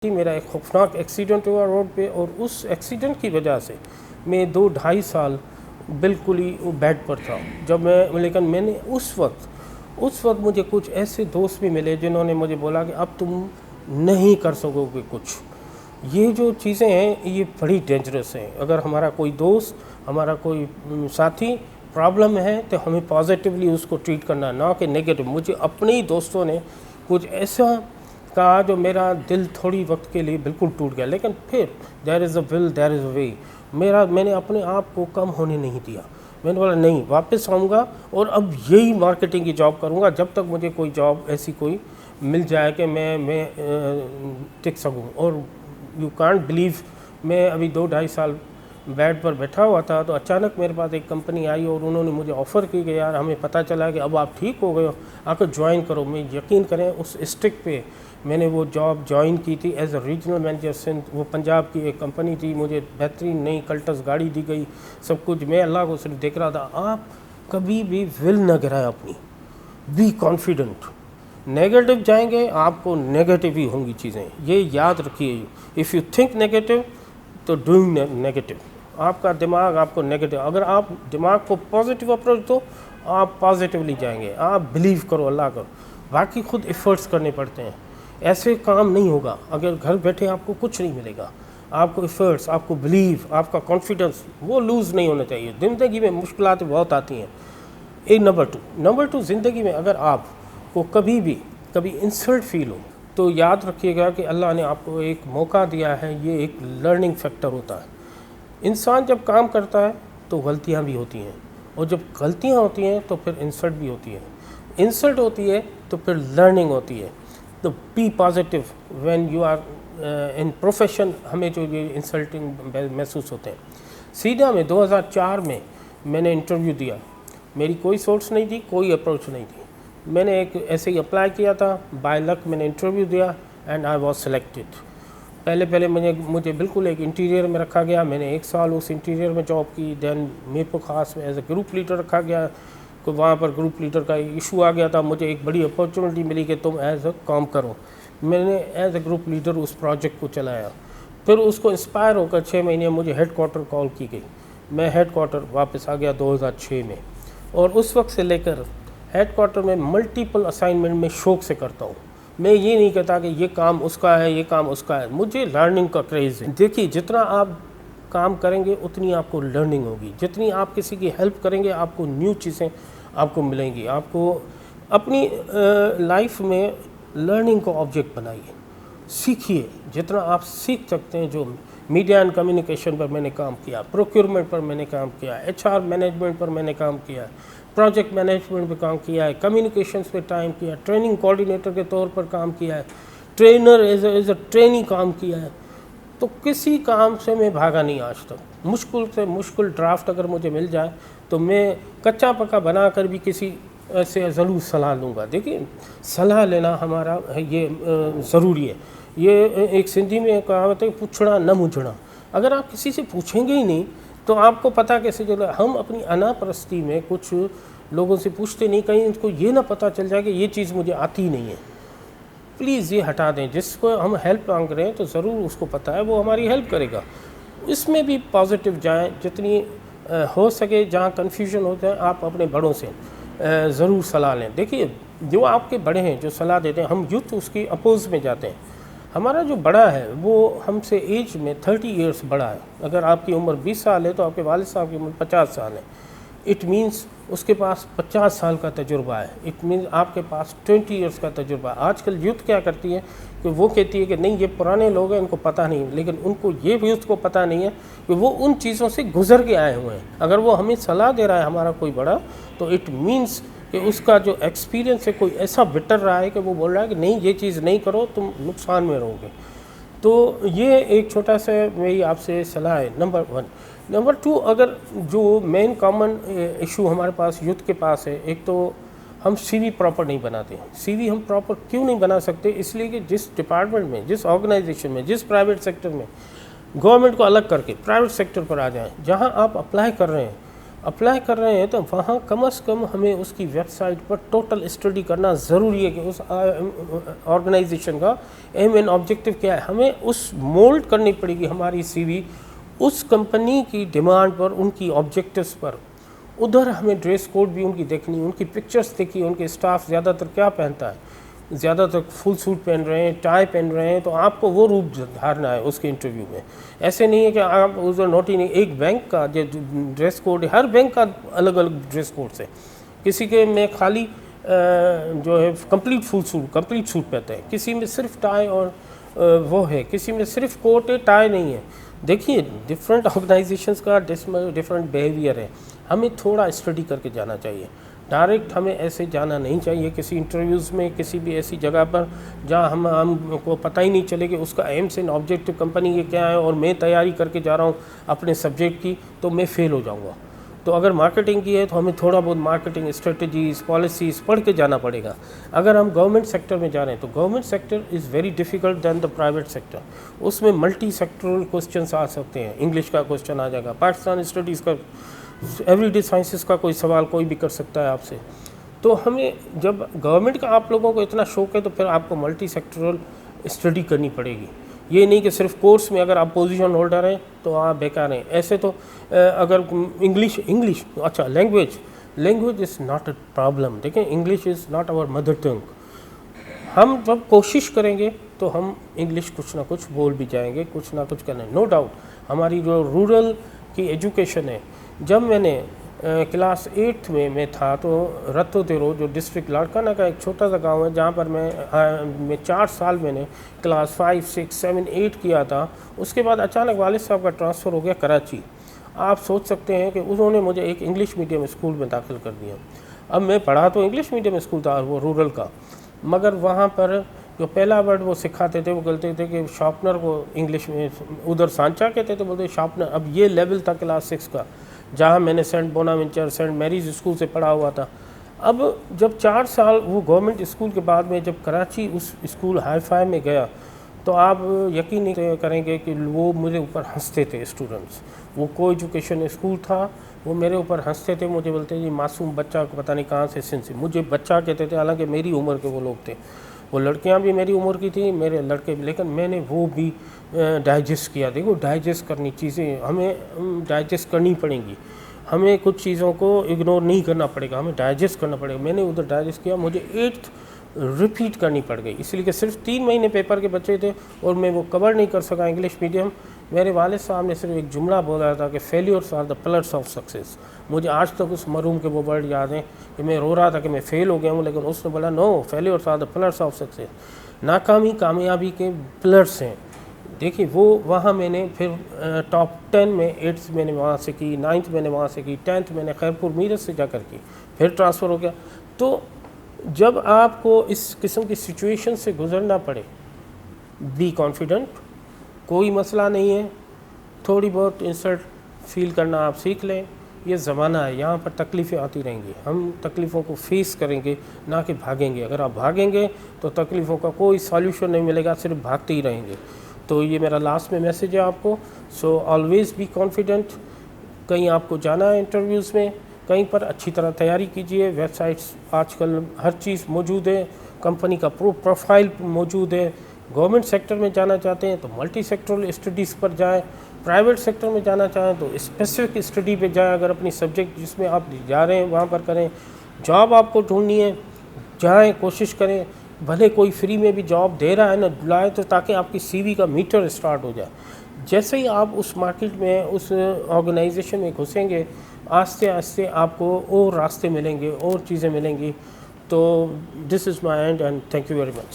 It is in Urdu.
میرا ایک خوفناک ایکسیڈنٹ ہوا روڈ پہ، اور اس ایکسیڈنٹ کی وجہ سے میں 2-2.5 سال بالکل ہی بیڈ پر تھا. لیکن میں نے اس وقت مجھے کچھ ایسے دوست بھی ملے جنہوں نے مجھے بولا کہ اب تم نہیں کر سکو گے کچھ. یہ جو چیزیں ہیں یہ بڑی ڈینجرس ہیں. اگر ہمارا کوئی دوست، ہمارا کوئی ساتھی پرابلم ہے تو ہمیں پازیٹیولی اس کو ٹریٹ کرنا، نہ کہ نیگیٹو. مجھے اپنے ہی دوستوں نے کچھ ایسا کہا جو میرا دل تھوڑی وقت کے لیے بالکل ٹوٹ گیا، لیکن پھر دیر از اے ول دیر از اے وے. میں نے اپنے آپ کو کم ہونے نہیں دیا. میں نے بولا نہیں، واپس آؤں گا اور اب یہی مارکیٹنگ کی جاب کروں گا جب تک مجھے کوئی جاب ایسی کوئی مل جائے کہ میں ٹک سکوں. اور یو کانٹ بلیو، میں ابھی 2-2.5 سال بیڈ پر بیٹھا ہوا تھا تو اچانک میرے پاس ایک کمپنی آئی اور انہوں نے مجھے آفر کی کہ یار ہمیں پتہ چلا کہ اب آپ ٹھیک ہو گئے ہو، آ کر جوائن کرو. میں یقین کریں اس اسٹک پہ میں نے وہ جاب جوائن کی تھی as a regional manager Sindh. وہ پنجاب کی ایک کمپنی تھی، مجھے بہترین نئی کلٹس گاڑی دی گئی، سب کچھ. میں اللہ کو صرف دیکھ رہا تھا. آپ کبھی بھی ول نہ گرائے اپنی، بی کانفیڈنٹ. نیگیٹو جائیں گے آپ کو نیگیٹو ہی ہوں گی چیزیں، یہ یاد رکھیے. اف یو تھنک نیگیٹو تو ڈوئنگ نیگیٹو. آپ کا دماغ آپ کو نیگیٹو، اگر آپ دماغ کو پازیٹیو اپروچ دو آپ پازیٹیولی جائیں گے. آپ بلیو کرو اللہ کرو، باقی خود ایفرٹس کرنے پڑتے ہیں. ایسے کام نہیں ہوگا. اگر گھر بیٹھے آپ کو کچھ نہیں ملے گا. آپ کو ایفرٹس، آپ کو بلیو، آپ کا کانفیڈنس وہ لوز نہیں ہونا چاہیے. زندگی میں مشکلات بہت آتی ہیں. ایک نمبر ٹو زندگی میں اگر آپ کو کبھی انسلٹ فیل ہو تو یاد رکھیے گا کہ اللہ نے آپ کو ایک موقع دیا ہے. یہ ایک لرننگ فیکٹر ہوتا ہے. انسان جب کام کرتا ہے تو غلطیاں بھی ہوتی ہیں، اور جب غلطیاں ہوتی ہیں تو پھر انسلٹ بھی ہوتی ہے. انسلٹ ہوتی ہے تو پھر لرننگ ہوتی ہے. تو be positive when you are in profession. ہمیں جو یہ انسلٹنگ محسوس ہوتے ہیں. سیدھا میں 2004 میں نے انٹرویو دیا. میری کوئی سورس نہیں تھی، کوئی اپروچ نہیں تھی. میں نے ایک ایسے ہی اپلائی کیا تھا، بائی لک میں نے انٹرویو دیا اینڈ آئی واز سلیکٹڈ. پہلے مجھے بالکل ایک انٹیریئر میں رکھا گیا. میں نے 1 سال اس انٹیریئر میں جاب کی. دین میرے کو خاص میں ایز اے گروپ لیڈر رکھا گیا. کہ وہاں پر گروپ لیڈر کا ایشو آ گیا تھا. مجھے ایک بڑی اپارچونیٹی ملی کہ تم ایز اے کام کرو. میں نے ایز اے گروپ لیڈر اس پروجیکٹ کو چلایا. پھر اس کو انسپائر ہو کر 6 مہینے مجھے ہیڈ کوارٹر کال کی گئی. میں ہیڈ کوارٹر واپس آ گیا 2006 میں. اور اس وقت سے لے کر ہیڈ کوارٹر میں ملٹیپل اسائنمنٹ میں شوق سے کرتا ہوں. میں یہ نہیں کہتا کہ یہ کام اس کا ہے، یہ کام اس کا ہے. مجھے لرننگ کا کریز ہے. دیکھیے جتنا آپ کام کریں گے اتنی آپ کو لرننگ ہوگی. جتنی آپ کسی کی ہیلپ کریں گے آپ کو نیو چیزیں آپ کو ملیں گی. آپ کو اپنی لائف میں لرننگ کو آبجیکٹ بنائیے، سیکھیے جتنا آپ سیکھ سکتے ہیں. جو میڈیا اینڈ کمیونیکیشن پر میں نے کام کیا، پروکیورمنٹ پر میں نے کام کیا، HR مینجمنٹ پر میں نے کام کیا، پروجیکٹ مینجمنٹ پہ کام کیا ہے، کمیونیکیشنز پہ ٹائم کیا، ٹریننگ کوآرڈینیٹر کے طور پر کام کیا ہے، ٹرینر ایز اے ٹریننگ کام کیا ہے. تو کسی کام سے میں بھاگا نہیں آج تک. مشکل سے مشکل ڈرافٹ اگر مجھے مل جائے تو میں کچا پکا بنا کر بھی کسی سے ضرور صلاح لوں گا. دیکھیے صلاح لینا ہمارا یہ ضروری ہے. یہ ایک سندھی میں کہاوت ہے پوچھنا نہ مجھنا. اگر آپ کسی سے پوچھیں گے ہی نہیں تو آپ کو پتہ کیسے چلے. ہم اپنی انا پرستی میں کچھ لوگوں سے پوچھتے نہیں، کہیں ان کو یہ نہ پتہ چل جائے کہ یہ چیز مجھے آتی نہیں ہے. پلیز یہ ہٹا دیں. جس کو ہم ہیلپ مانگ رہے ہیں تو ضرور اس کو پتہ ہے وہ ہماری ہیلپ کرے گا. اس میں بھی پازیٹیو جائیں جتنی ہو سکے. جہاں کنفیوژن ہوتا ہے آپ اپنے بڑوں سے ضرور صلاح لیں. دیکھیے جو آپ کے بڑے ہیں جو صلاح دیتے ہیں، ہم یوتھ اس کی اپوز میں جاتے ہیں. ہمارا جو بڑا ہے وہ ہم سے ایج میں 30 ایئرس بڑا ہے. اگر آپ کی عمر 20 سال ہے تو آپ کے والد صاحب کی عمر 50 سال ہے. اٹ مینس اس کے پاس 50 سال کا تجربہ ہے. اٹ مینس آپ کے پاس 20 ایئرس کا تجربہ ہے. آج کل یوتھ کیا کرتی ہے کہ وہ کہتی ہے کہ نہیں یہ پرانے لوگ ہیں ان کو پتہ نہیں، لیکن ان کو یہ یوتھ کو پتہ نہیں ہے کہ وہ ان چیزوں سے گزر کے آئے ہوئے ہیں. اگر وہ ہمیں صلاح دے رہا ہے ہمارا کوئی بڑا تو اٹ مینس کہ اس کا جو ایکسپیرینس ہے کوئی ایسا بٹر رہا ہے کہ وہ بول رہا ہے کہ نہیں یہ چیز نہیں کرو تم نقصان میں رہو گے. تو یہ ایک چھوٹا سا میری آپ سے صلاح ہے. نمبر 1. نمبر 2، اگر جو مین کامن ایشو ہمارے پاس یوتھ کے پاس ہے، ایک تو ہم CV پراپر نہیں بناتے. CV ہم پراپر کیوں نہیں بنا سکتے؟ اس لیے کہ جس ڈپارٹمنٹ میں، جس آرگنائزیشن میں، جس پرائیویٹ سیکٹر میں، گورنمنٹ کو الگ کر کے پرائیویٹ سیکٹر پر آ جائیں. جہاں آپ اپلائی کر رہے ہیں اپلائی کر رہے ہیں تو وہاں کم از کم ہمیں اس کی ویب سائٹ پر ٹوٹل اسٹڈی کرنا ضروری ہے کہ اس آرگنائزیشن کا ایم اینڈ آبجیکٹو کیا ہے. ہمیں اس مولڈ کرنی پڑے گی ہماری سی وی اس کمپنی کی ڈیمانڈ پر, ان کی آبجیکٹوز پر. ادھر ہمیں ڈریس کوڈ بھی ان کی دیکھنی, ان کی پکچرز دیکھی, ان کے اسٹاف زیادہ تر کیا پہنتا ہے, زیادہ تر فل سوٹ پہن رہے ہیں, ٹائی پہن رہے ہیں, تو آپ کو وہ روپ دھارنا ہے اس کے انٹرویو میں. ایسے نہیں ہے کہ آپ ادھر نوٹ ہی نہیں. ایک بینک کا جو ڈریس کوڈ ہے, ہر بینک کا الگ الگ ڈریس کوڈس ہے. کسی کے میں خالی جو ہے کمپلیٹ فل سوٹ کمپلیٹ سوٹ پہنتے ہیں, کسی میں صرف ٹائی اور وہ ہے, کسی میں صرف کوٹ ہے ٹائی نہیں ہے. دیکھیے ڈفرینٹ آرگنائزیشنس کا ڈفرینٹ بیہیویئر ہے. ہمیں تھوڑا اسٹڈی کر کے جانا چاہیے. ڈائریکٹ ہمیں ایسے جانا نہیں چاہیے کسی انٹرویوز میں, کسی بھی ایسی جگہ پر جہاں ہم کو پتہ ہی نہیں چلے کہ اس کا ایمس اینڈ آبجیکٹو کمپنی یہ کیا ہے, اور میں تیاری کر کے جا رہا ہوں اپنے سبجیکٹ کی, تو میں فیل ہو جاؤں گا. تو اگر مارکیٹنگ کی ہے تو ہمیں تھوڑا بہت مارکیٹنگ اسٹریٹجیز پالیسیز پڑھ کے جانا پڑے گا. اگر ہم گورنمنٹ سیکٹر میں جا رہے ہیں تو government sector is very difficult than the private sector. اس میں ملٹی سیکٹرل کوسچنس آ سکتے ہیں. انگلش کا کوسچن آ جائے گا, پاکستان اسٹڈیز کا, ایوری ڈے سائنسز کا کوئی سوال کوئی بھی کر سکتا ہے آپ سے. تو ہمیں جب گورنمنٹ کا آپ لوگوں کو اتنا شوق ہے تو پھر آپ کو ملٹی سیکٹرل اسٹڈی کرنی پڑے گی. یہ نہیں کہ صرف کورس میں اگر آپ پوزیشن ہولڈر ہیں تو آپ بیکار ہیں. ایسے تو اگر انگلش اچھا language is not a problem. دیکھیں English is not our mother tongue. ہم جب کوشش کریں گے تو ہم انگلش کچھ نہ کچھ بول بھی جائیں گے, کچھ نہ کچھ کریں. نو ڈاؤٹ ہماری جو رورل کی ایجوکیشن ہے, جب میں نے کلاس 8 میں تھا تو رتو تیرو جو ڈسٹرکٹ لاڑکانہ کا ایک چھوٹا سا گاؤں ہے جہاں پر میں 4 سال میں نے کلاس 5, 6, 7, 8 کیا تھا. اس کے بعد اچانک والد صاحب کا ٹرانسفر ہو گیا کراچی. آپ سوچ سکتے ہیں کہ انہوں نے مجھے ایک انگلش میڈیم اسکول میں داخل کر دیا. اب میں پڑھا تو انگلش میڈیم اسکول تھا وہ رورل کا, مگر وہاں پر جو پہلا ورڈ وہ سکھاتے تھے وہ کہتے تھے کہ شارپنر کو انگلش میں ادھر سانچا کہتے تھے, بولتے شارپنر. اب یہ لیول تھا کلاس 6 کا, جہاں میں نے Saint Bonaventure Saint Mary's school سے پڑھا ہوا تھا. اب جب 4 سال وہ گورنمنٹ اسکول کے بعد میں جب کراچی اس اسکول ہائی فائی میں گیا تو آپ یقین نہیں کریں گے کہ وہ میرے اوپر ہنستے تھے اسٹوڈنٹس. وہ کو ایجوکیشن اسکول تھا, وہ میرے اوپر ہنستے تھے, مجھے بولتے جی معصوم بچہ کو پتہ نہیں کہاں سے سن مجھے بچہ کہتے تھے, حالانکہ میری عمر کے وہ لوگ تھے. وہ لڑکیاں بھی میری عمر کی تھیں, میرے لڑکے بھی, لیکن میں نے وہ بھی ڈائجسٹ کیا. دیکھو ڈائجسٹ کرنی چیزیں ہمیں ڈائجسٹ کرنی پڑیں گی. ہمیں کچھ چیزوں کو اگنور نہیں کرنا پڑے گا, ہمیں ڈائجسٹ کرنا پڑے گا. میں نے ادھر ڈائجسٹ کیا, مجھے 8th ریپیٹ کرنی پڑ گئی, اس لیے کہ صرف 3 مہینے پیپر کے بچے تھے اور میں وہ کور نہیں کر سکا انگلش میڈیم. میرے والد صاحب نے صرف ایک جملہ بولا تھا کہ failures are the pillars of success. مجھے آج تک اس مرحوم کے وہ ورڈ یاد ہیں کہ میں رو رہا تھا کہ میں فیل ہو گیا ہوں, لیکن اس نے بولا no, failures are the pillars of success. ناکامی کامیابی کے پلرس ہیں. دیکھیے وہ وہاں میں نے پھر ٹاپ 10 میں 8th میں نے وہاں سے کی, 9th میں نے وہاں سے کی, 10th میں نے خیرپور میرٹھ سے جا کر کی, پھر ٹرانسفر ہو گیا. تو جب آپ کو اس قسم کی سچویشن سے گزرنا پڑے, بی کانفیڈنٹ, کوئی مسئلہ نہیں ہے. تھوڑی بہت انسلٹ فیل کرنا آپ سیکھ لیں. یہ زمانہ ہے, یہاں پر تکلیفیں آتی رہیں گی, ہم تکلیفوں کو فیس کریں گے نہ کہ بھاگیں گے. اگر آپ بھاگیں گے تو تکلیفوں کا کوئی سالوشن نہیں ملے گا, صرف بھاگتے ہی رہیں گے. تو یہ میرا لاسٹ میں میسیج ہے آپ کو. So always be confident. کہیں آپ کو جانا ہے انٹرویوز میں, کہیں پر اچھی طرح تیاری کیجیے. ویب سائٹس آج کل ہر چیز موجود ہے, کمپنی کا پروفائل موجود ہے. گورنمنٹ سیکٹر میں جانا چاہتے ہیں تو ملٹی سیکٹرل اسٹڈیز پر جائیں. پرائیویٹ سیکٹر میں جانا چاہیں تو اسپیسیفک اسٹڈی پہ جائیں. اگر اپنی سبجیکٹ جس میں آپ جا رہے ہیں وہاں پر کریں. جاب آپ کو ڈھونڈنی ہے, جائیں, کوشش کریں. بھلے کوئی فری میں بھی جاب دے رہا ہے نا, لائے تو تاکہ آپ کی سی وی کا میٹر اسٹارٹ ہو جائے. جیسے ہی آپ اس مارکیٹ میں اس آرگنائزیشن میں گھسیں گے, آہستہ آہستہ آپ کو اور راستے ملیں گے, اور چیزیں ملیں گی. تو this is my end and thank you very much.